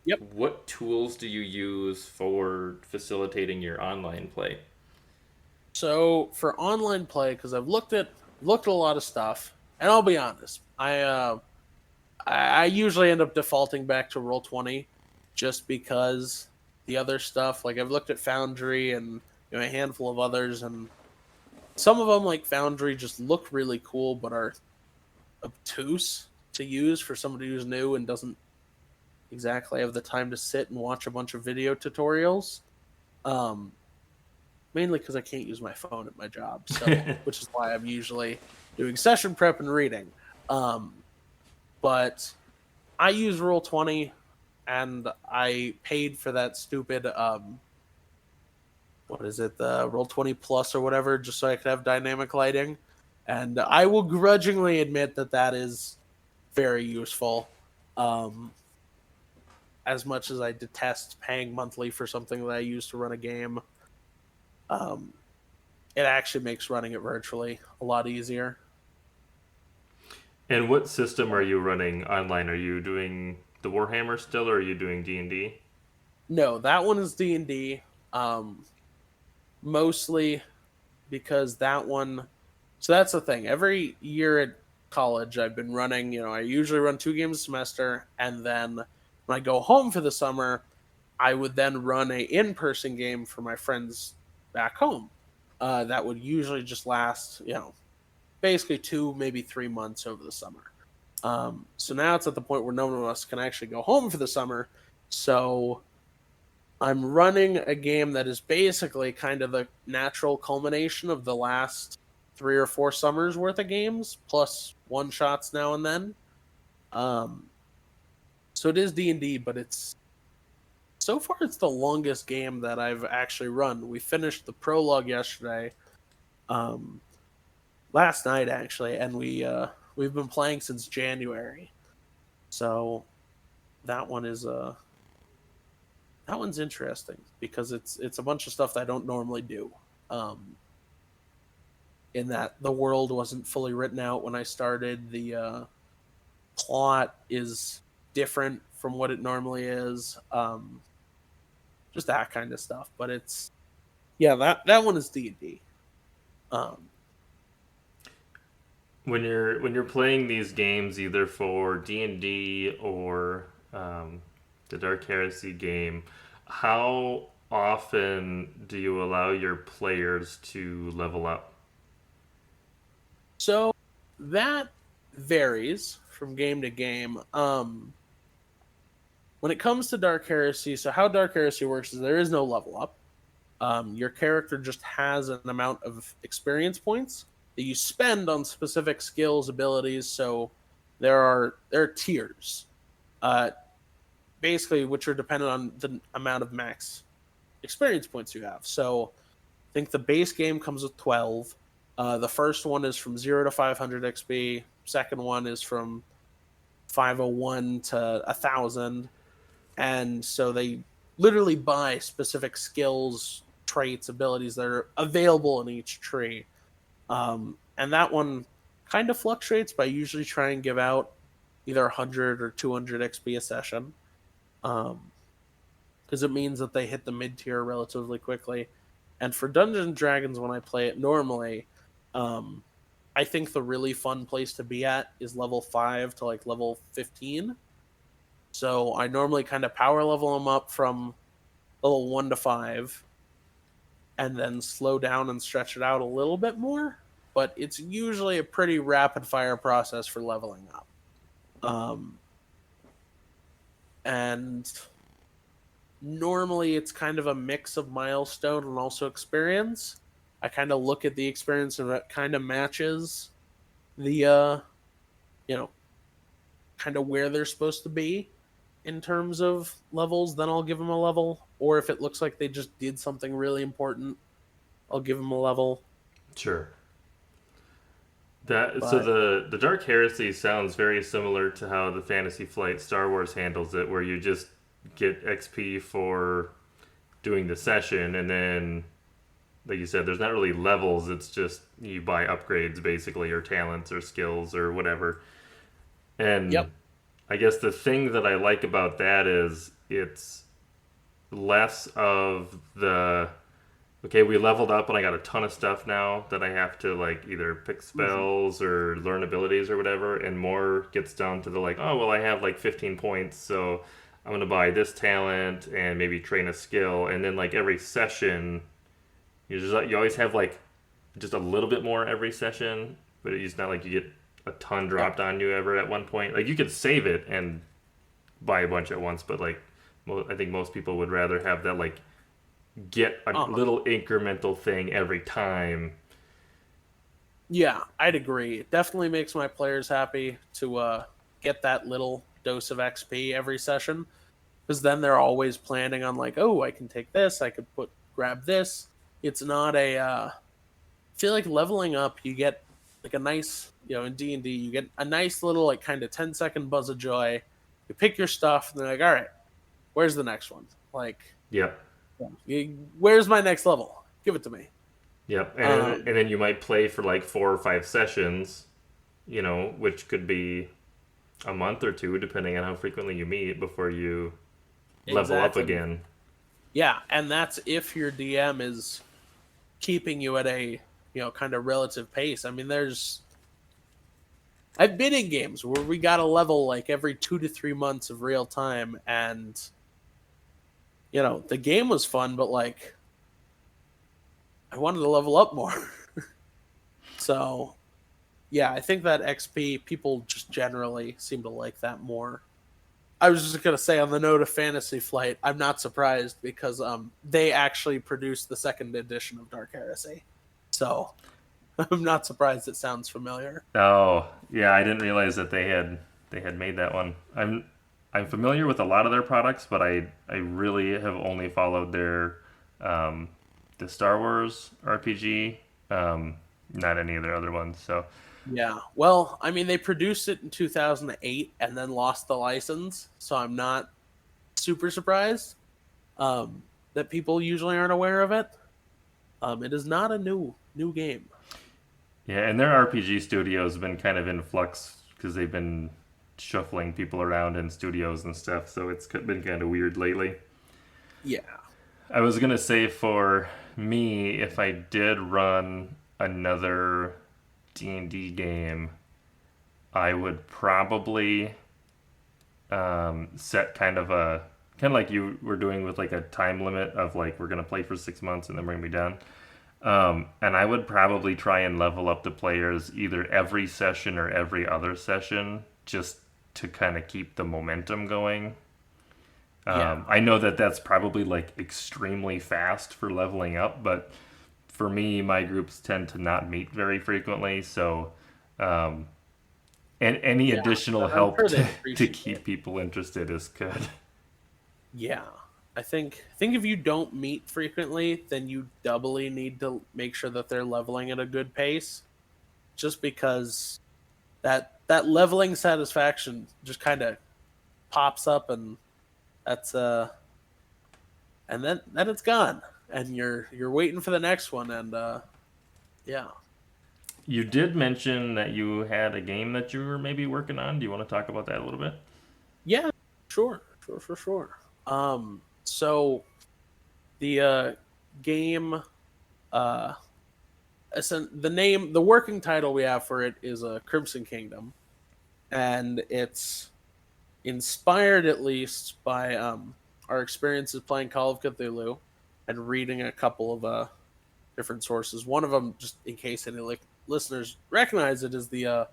yep. What tools do you use for facilitating your online play? So for online play, because I've looked at a lot of stuff, and I'll be honest, I usually end up defaulting back to Roll20 just because the other stuff, like I've looked at Foundry and a handful of others, and some of them like Foundry just look really cool but are obtuse to use for somebody who's new and doesn't exactly have the time to sit and watch a bunch of video tutorials. Um, Mainly because I can't use my phone at my job, so which is why I'm usually doing session prep and reading. But I use Roll20, and I paid for that stupid what is it, the Roll20 Plus or whatever, just so I could have dynamic lighting. And I will grudgingly admit that that is very useful. Um, as much as I detest paying monthly for something that I use to run a game, um, it actually makes running it virtually a lot easier. And what system are you running online? Are you doing the Warhammer still, or are you doing D&D? No, that one is D&D, mostly because that one. So that's the thing. Every year at college, I've been running. I usually run 2 games a semester, and then when I go home for the summer, I would then run a in-person game for my friends back home. That would usually just last, basically 2, maybe 3 months over the summer. So now it's at the point where none of us can actually go home for the summer. So I'm running a game that is basically kind of the natural culmination of the last 3 or 4 summers worth of games, plus one shots now and then. Um, so it is D&D, but it's so far it's the longest game that I've actually run. We finished the prologue yesterday, um, last night actually, and we've been playing since January. So that one is that one's interesting because it's a bunch of stuff that I don't normally do. Um, in that the world wasn't fully written out when I started. The plot is different from what it normally is. Just that kind of stuff. But it's yeah, that one is D&D. Um, When you're playing these games, either for D&D or the Dark Heresy game, how often do you allow your players to level up? so that varies from game to game. When it comes to Dark Heresy, so how Dark Heresy works is there is no level up. Your character just has an amount of experience points that you spend on specific skills, abilities. So there are tiers, uh, basically, which are dependent on the amount of max experience points you have. So I think the base game comes with 12. The first one is from 0 to 500 XP. Second one is from 501 to 1,000. And so they literally buy specific skills, traits, abilities that are available in each tree. And that one kind of fluctuates, but I usually try and give out either 100 or 200 XP a session, because it means that they hit the mid tier relatively quickly. And for Dungeons and Dragons, when I play it normally, um, I think the really fun place to be at is level 5 to like level 15. So I normally kind of power level them up from level 1 to 5 and then slow down and stretch it out a little bit more. But it's usually a pretty rapid fire process for leveling up. Um, and normally it's kind of a mix of milestone and also experience. I kind of look at the experience and it kind of matches the you know, kind of where they're supposed to be in terms of levels, then I'll give them a level. Or if it looks like they just did something really important, I'll give them a level. Sure. That so But the Dark Heresy sounds very similar to how the Fantasy Flight Star Wars handles it, where you just get XP for doing the session, and then, like you said, there's not really levels. It's just you buy upgrades basically, or talents, or skills, or whatever. And yep. I guess the thing that I like about that is it's less of the okay, we leveled up and I got a ton of stuff now that I have to like either pick Mm-hmm. spells or learn abilities or whatever, and more gets down to the like, oh well, I have like 15 points, so I'm gonna buy this talent and maybe train a skill, and then like every session, you always have like just a little bit more every session, but it's not like you get a ton Yep. dropped on you ever at one point. Like you could save it and buy a bunch at once, but like I think most people would rather have that like get a Uh-huh. little incremental thing every time. Yeah, I'd agree. It definitely makes my players happy to get that little dose of XP every session, because then they're always planning on like, oh, I can take this, I could grab this. It's not a I feel like leveling up, you get like a nice, in D&D, you get a nice little like kind of 10-second buzz of joy. You pick your stuff, and they're like, all right, where's the next one? Like, Yep. where's my next level? Give it to me. Yep. And Um, then you might play for like 4 or 5 sessions, which could be a month or two, depending on how frequently you meet before you level up exactly. again. Yeah, and that's if your DM is keeping you at a kind of relative pace. I mean, I've been in games where we got a level like every 2 to 3 months of real time, and the game was fun, but like I wanted to level up more. So yeah, I think that XP people just generally seem to like that more. I was just gonna say on the note of Fantasy Flight, I'm not surprised because they actually produced the second edition of Dark Heresy, so I'm not surprised it sounds familiar. Oh, yeah, I didn't realize that they had made that one. I'm familiar with a lot of their products, but I really have only followed their um, the Star Wars RPG, not any of their other ones. So Yeah, well, I mean, they produced it in 2008 and then lost the license, so I'm not super surprised um, that people usually aren't aware of it. It is not a new game. yeah, and their RPG studio has been kind of in flux because they've been shuffling people around in studios and stuff. So it's been kind of weird lately. Yeah, I was gonna say for me, if I did run another D&D game, I would probably set kind of like you were doing with like a time limit of like we're gonna play for 6 months and then we're gonna be done. And I would probably try and level up the players either every session or every other session just to kind of keep the momentum going. yeah, I know that that's probably like extremely fast for leveling up, but for me, my groups tend to not meet very frequently, so um, and any yeah. additional I'm help sure they'd to appreciate it. keep people interested is good. Yeah, I think if you don't meet frequently, then you doubly need to make sure that they're leveling at a good pace, just because that leveling satisfaction just kind of pops up, and that's and then it's gone, and you're waiting for the next one, and yeah, You did mention that you had a game that you were maybe working on. Do you want to talk about that a little bit? yeah, sure. So the game. Uh, the working title we have for it is Crimson Kingdom, and it's inspired at least by our experiences playing Call of Cthulhu and reading a couple of different sources. One of them, just in case any listeners recognize it, is the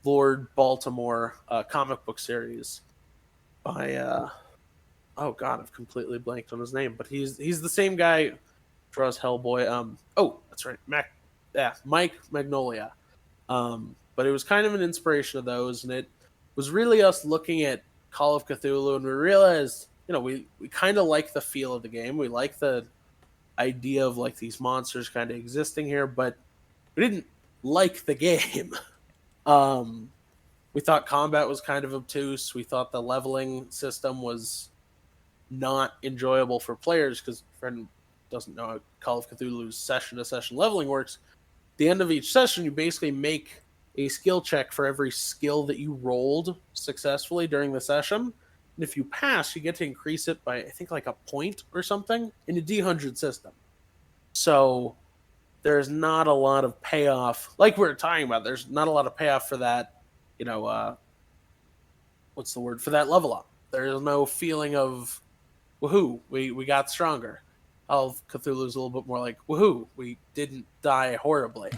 Lord Baltimore comic book series by oh god, I've completely blanked on his name, but he's the same guy who draws Hellboy. Oh, that's right, Mike Magnolia. But it was kind of an inspiration of those, and it was really us looking at Call of Cthulhu, and we realized, we kind of like the feel of the game. We like the idea of like these monsters kind of existing here, but we didn't like the game. um, we thought combat was kind of obtuse. We thought the leveling system was not enjoyable for players because friend doesn't know how Call of Cthulhu's session to session leveling works. At the end of each session, you basically make a skill check for every skill that you rolled successfully during the session. And if you pass, you get to increase it by, I think, like a point or something in a D100 system. So there's not a lot of payoff. Like we were talking about, there's not a lot of payoff for that, what's the word? For that level up. There's no feeling of, woohoo, we got stronger. Call of Cthulhu is a little bit more like, woohoo, we didn't die horribly.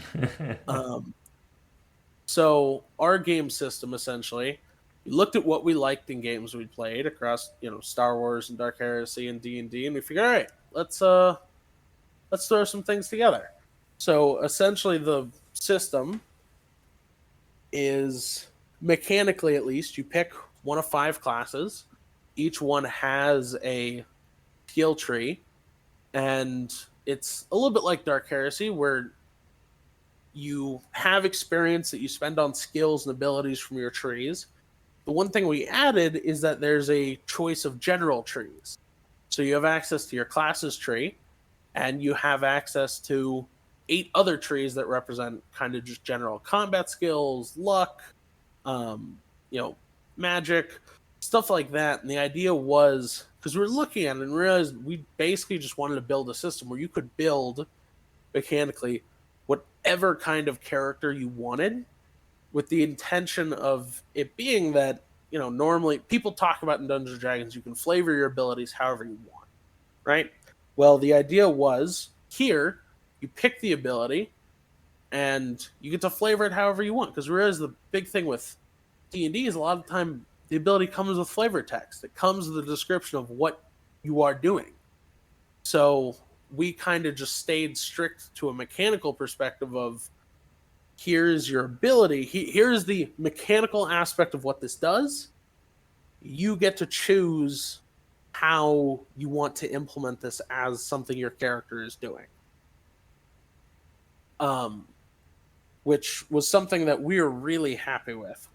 So our game system, essentially, we looked at what we liked in games we played across, Star Wars and Dark Heresy and D&D, and we figured, all right, let's throw some things together. So essentially, the system is, mechanically at least, you pick one of 5 classes. Each one has a skill tree, and it's a little bit like Dark Heresy, where you have experience that you spend on skills and abilities from your trees. The one thing we added is that there's a choice of general trees. So you have access to your class's tree, and you have access to 8 other trees that represent kind of just general combat skills, luck, magic, stuff like that. And the idea was, because we were looking at it and realized we basically just wanted to build a system where you could build mechanically whatever kind of character you wanted, with the intention of it being that, normally people talk about in Dungeons & Dragons, you can flavor your abilities however you want, right? Well, the idea was, here, you pick the ability, and you get to flavor it however you want, because realize the big thing with D&D is a lot of the time the ability comes with flavor text. It comes with a description of what you are doing. So we kind of just stayed strict to a mechanical perspective of, here's your ability, here's the mechanical aspect of what this does. You get to choose how you want to implement this as something your character is doing. Which was something that we were really happy with.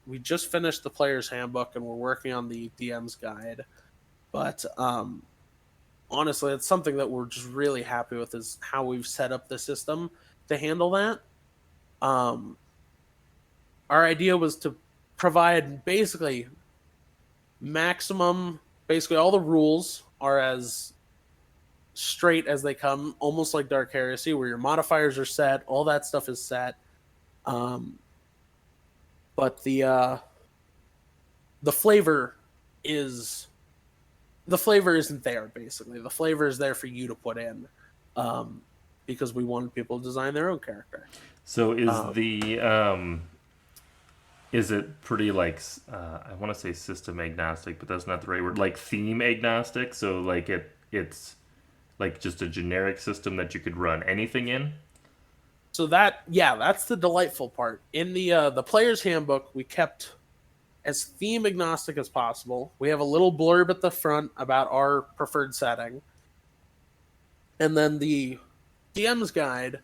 We just finished the player's handbook and we're working on the DM's guide. But honestly, it's something that we're just really happy with, is how we've set up the system to handle that. Our idea was to provide basically all the rules are as straight as they come, almost like Dark Heresy, where your modifiers are set, all that stuff is set. But the flavor isn't there, basically. The flavor is there for you to put in, because we wanted people to design their own character. So is it pretty like, I want to say system agnostic, but that's not the right word, like theme agnostic? So like it's like just a generic system that you could run anything in? So that's the delightful part. In the player's handbook, we kept as theme agnostic as possible. We have a little blurb at the front about our preferred setting. And then the DM's guide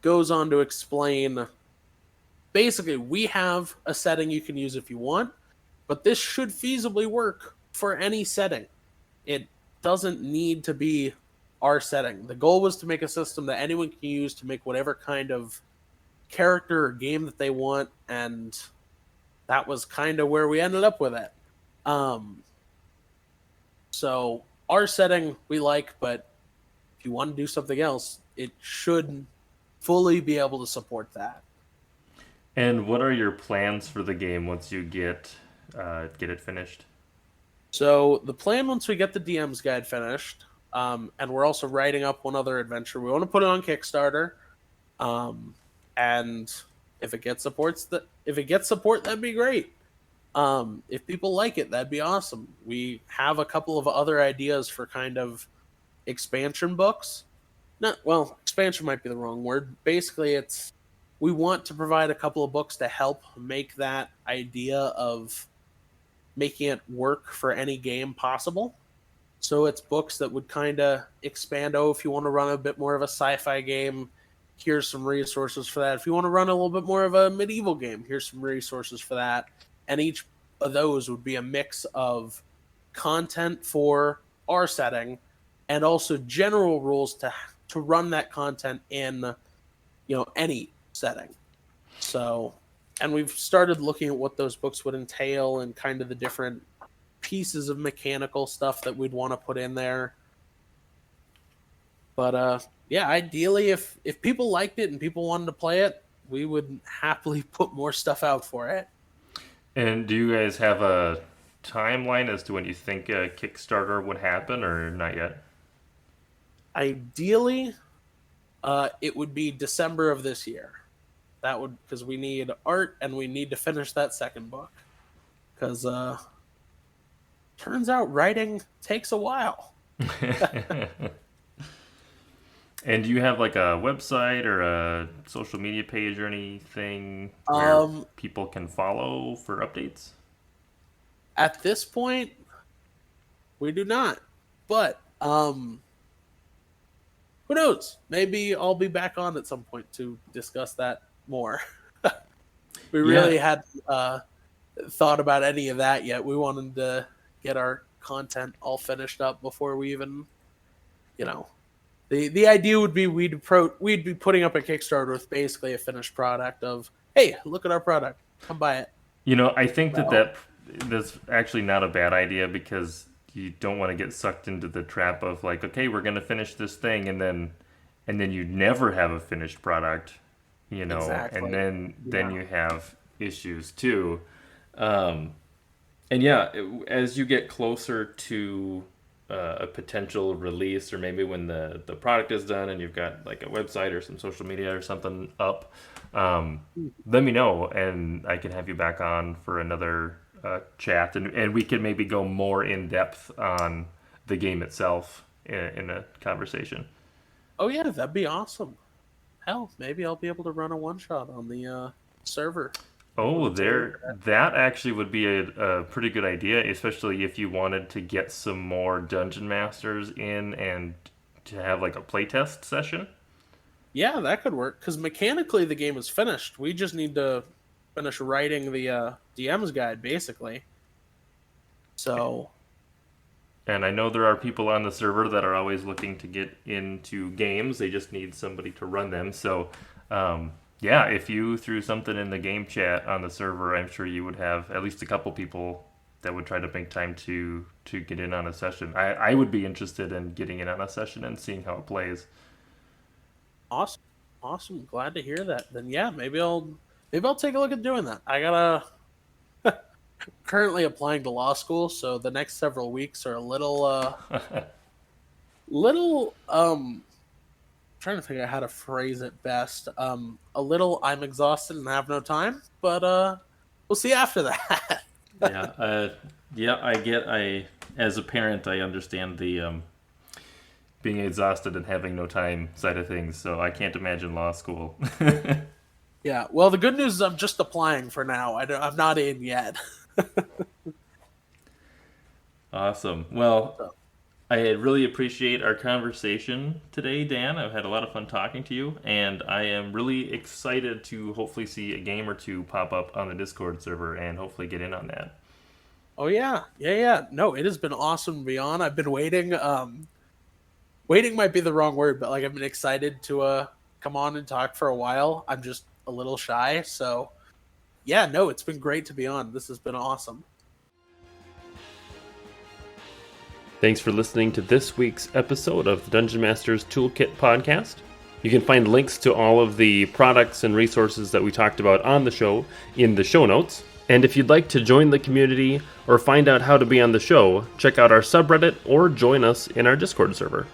goes on to explain, basically, we have a setting you can use if you want, but this should feasibly work for any setting. It doesn't need to be our setting. The goal was to make a system that anyone can use to make whatever kind of character or game that they want, and that was kind of where we ended up with it. So our setting we like, but If you want to do something else, it should fully be able to support that. And what are your plans for the game once you get it finished? So the plan once we get the DM's guide finished, and we're also writing up one other adventure. We want to put it on Kickstarter, um, and if it gets support, that'd be great. If people like it, that'd be awesome. We have a couple of other ideas for kind of expansion books. Not well, expansion might be the wrong word. Basically, it's we want to provide a couple of books to help make that idea of making it work for any game possible. So it's books that would kind of expand. Oh, if you want to run a bit more of a sci-fi game, here's some resources for that. If you want to run a little bit more of a medieval game, here's some resources for that. And each of those would be a mix of content for our setting and also general rules to run that content in any setting. So, and we've started looking at what those books would entail and kind of the different pieces of mechanical stuff that we'd want to put in there. But yeah, ideally, if people liked it and people wanted to play it, we would happily put more stuff out for it. And do you guys have a timeline as to when you think a Kickstarter would happen, or not yet? Ideally, it would be December of this year. That would because we need art and we need to finish that second book. Because turns out writing takes a while. And do you have like a website or a social media page or anything where people can follow for updates? At this point, we do not. But who knows? Maybe I'll be back on at some point to discuss that more. We really hadn't thought about any of that yet. We wanted to get our content all finished up before we even, the idea would be we'd be putting up a Kickstarter with basically a finished product of, hey, look at our product, come buy it. I think that's actually not a bad idea because you don't want to get sucked into the trap of like, okay, we're going to finish this thing and then you never have a finished product, Exactly. and then you have issues too. And yeah, as you get closer to a potential release, or maybe when the product is done and you've got like a website or some social media or something up, let me know and I can have you back on for another chat, and we can maybe go more in depth on the game itself in a conversation. Oh yeah, that'd be awesome. Hell, maybe I'll be able to run a one shot on the server. Oh, that actually would be a pretty good idea, especially if you wanted to get some more dungeon masters in and to have like a playtest session. Yeah, that could work because mechanically the game is finished. We just need to finish writing the DM's guide, basically. So, And I know there are people on the server that are always looking to get into games. They just need somebody to run them. So, yeah, if you threw something in the game chat on the server, I'm sure you would have at least a couple people that would try to make time to get in on a session. I would be interested in getting in on a session and seeing how it plays. awesome, awesome. Glad to hear that. Then yeah, maybe I'll take a look at doing that. I gotta currently applying to law school, so the next several weeks are a little trying to figure out how to phrase it best. A little I'm exhausted and have no time, but we'll see after that. Yeah, I as a parent, I understand the being exhausted and having no time side of things. So I can't imagine law school. Yeah, well, the good news is I'm just applying for now. I'm not in yet. Awesome. Well, So, I really appreciate our conversation today, Dan. I've had a lot of fun talking to you, and I am really excited to hopefully see a game or two pop up on the Discord server and hopefully get in on that. oh yeah. No, it has been awesome to be on. I've been waiting. Waiting might be the wrong word, but like I've been excited to come on and talk for a while. I'm just a little shy, so yeah. No, it's been great to be on. This has been awesome. Thanks for listening to this week's episode of the Dungeon Masters Toolkit podcast. You can find links to all of the products and resources that we talked about on the show in the show notes. And if you'd like to join the community or find out how to be on the show, check out our subreddit or join us in our Discord server.